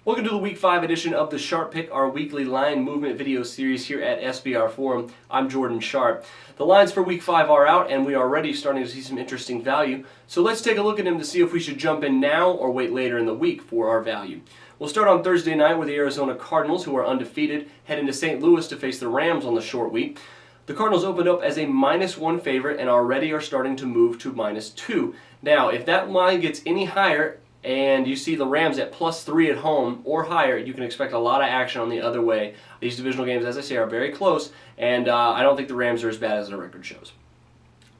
Welcome to the Week 5 edition of the Sharp Pick, our weekly line movement video series here at SBR Forum. I'm Jordan Sharp. The lines for Week 5 are out, and we are already starting to see some interesting value. So let's take a look at them to see if we should jump in now or wait later in the week for our value. We'll start on Thursday night with the Arizona Cardinals, who are undefeated, head into St. Louis to face the Rams on the short week. The Cardinals opened up as a -1 favorite and already are starting to move to -2. Now, if that line gets any higher, and you see the Rams at +3 at home or higher, you can expect a lot of action on the other way. These divisional games, as I say, are very close, and I don't think the Rams are as bad as their record shows.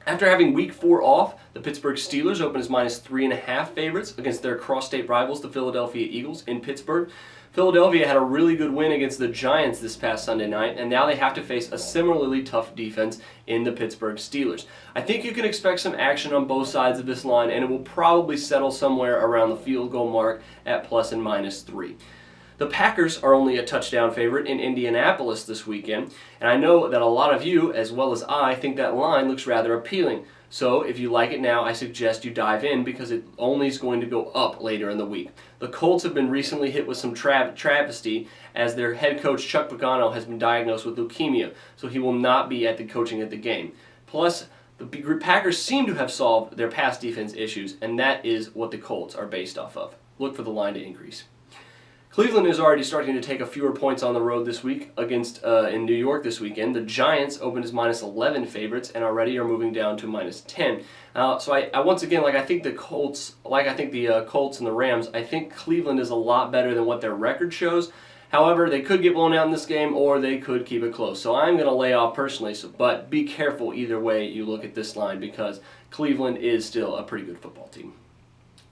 After having Week 4 off, the Pittsburgh Steelers open as -3.5 favorites against their cross-state rivals, the Philadelphia Eagles, in Pittsburgh. Philadelphia had a really good win against the Giants this past Sunday night, and now they have to face a similarly tough defense in the Pittsburgh Steelers. I think you can expect some action on both sides of this line, and it will probably settle somewhere around the field goal mark at plus and -3. The Packers are only a touchdown favorite in Indianapolis this weekend, and I know that a lot of you, as well as I, think that line looks rather appealing. So if you like it now, I suggest you dive in because it only is going to go up later in the week. The Colts have been recently hit with some travesty as their head coach Chuck Pagano has been diagnosed with leukemia, so he will not be at the coaching at the game. Plus, the Packers seem to have solved their pass defense issues, and that is what the Colts are based off of. Look for the line to increase. Cleveland is already starting to take a fewer points on the road this week against in New York this weekend. The Giants opened as -11 favorites and already are moving down to -10. So I once again, I think the Colts and the Rams, I think Cleveland is a lot better than what their record shows. However, they could get blown out in this game or they could keep it close. So I'm going to lay off personally, but be careful either way you look at this line because Cleveland is still a pretty good football team.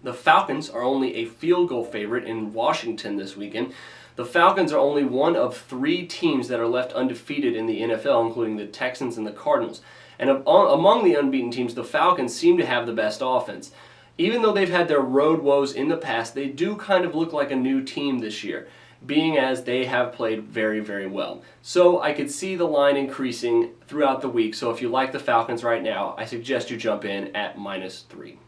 The Falcons are only a field goal favorite in Washington this weekend. The Falcons are only one of 3 teams that are left undefeated in the NFL, including the Texans and the Cardinals. And among the unbeaten teams, the Falcons seem to have the best offense. Even though they've had their road woes in the past, they do kind of look like a new team this year, being as they have played very, very well. So I could see the line increasing throughout the week. So if you like the Falcons right now, I suggest you jump in at -3.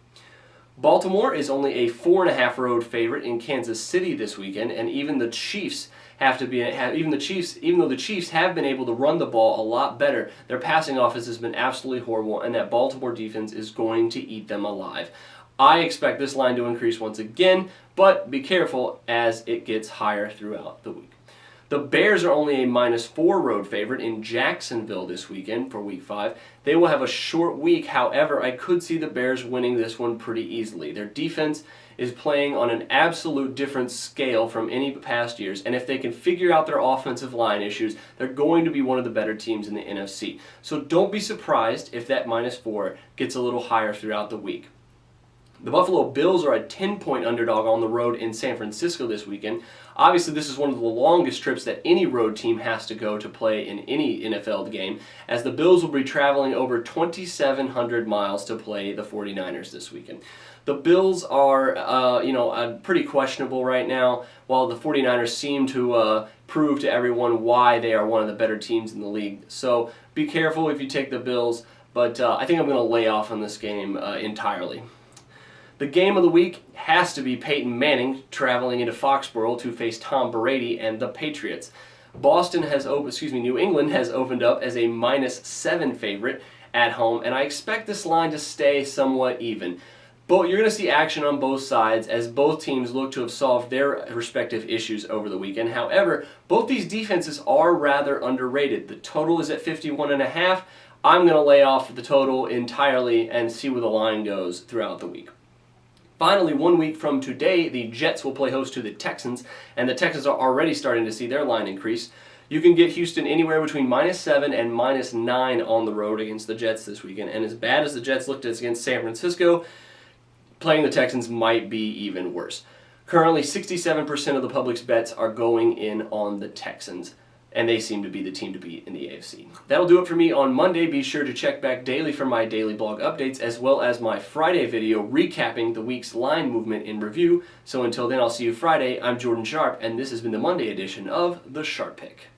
Baltimore is only a 4.5 road favorite in Kansas City this weekend, and even the Chiefs even though the Chiefs have been able to run the ball a lot better, their passing offense has been absolutely horrible, and that Baltimore defense is going to eat them alive. I expect this line to increase once again, but be careful as it gets higher throughout the week. The Bears are only a -4 road favorite in Jacksonville this weekend for Week 5. They will have a short week, however, I could see the Bears winning this one pretty easily. Their defense is playing on an absolute different scale from any past years, and if they can figure out their offensive line issues, they're going to be one of the better teams in the NFC. So don't be surprised if that -4 gets a little higher throughout the week. The Buffalo Bills are a 10-point underdog on the road in San Francisco this weekend. Obviously, this is one of the longest trips that any road team has to go to play in any NFL game, as the Bills will be traveling over 2,700 miles to play the 49ers this weekend. The Bills are, pretty questionable right now, while the 49ers seem to prove to everyone why they are one of the better teams in the league. So be careful if you take the Bills, but I think I'm going to lay off on this game entirely. The game of the week has to be Peyton Manning traveling into Foxborough to face Tom Brady and the Patriots. New England has opened up as a -7 favorite at home, and I expect this line to stay somewhat even. But you're going to see action on both sides as both teams look to have solved their respective issues over the weekend. However, both these defenses are rather underrated. The total is at 51.5. I'm going to lay off the total entirely and see where the line goes throughout the week. Finally, 1 week from today, the Jets will play host to the Texans, and the Texans are already starting to see their line increase. You can get Houston anywhere between -7 and -9 on the road against the Jets this weekend, and as bad as the Jets looked against San Francisco, playing the Texans might be even worse. Currently, 67% of the public's bets are going in on the Texans, and they seem to be the team to beat in the AFC. That'll do it for me on Monday. Be sure to check back daily for my daily blog updates, as well as my Friday video recapping the week's line movement in review. So until then, I'll see you Friday. I'm Jordan Sharp, and this has been the Monday edition of The Sharp Pick.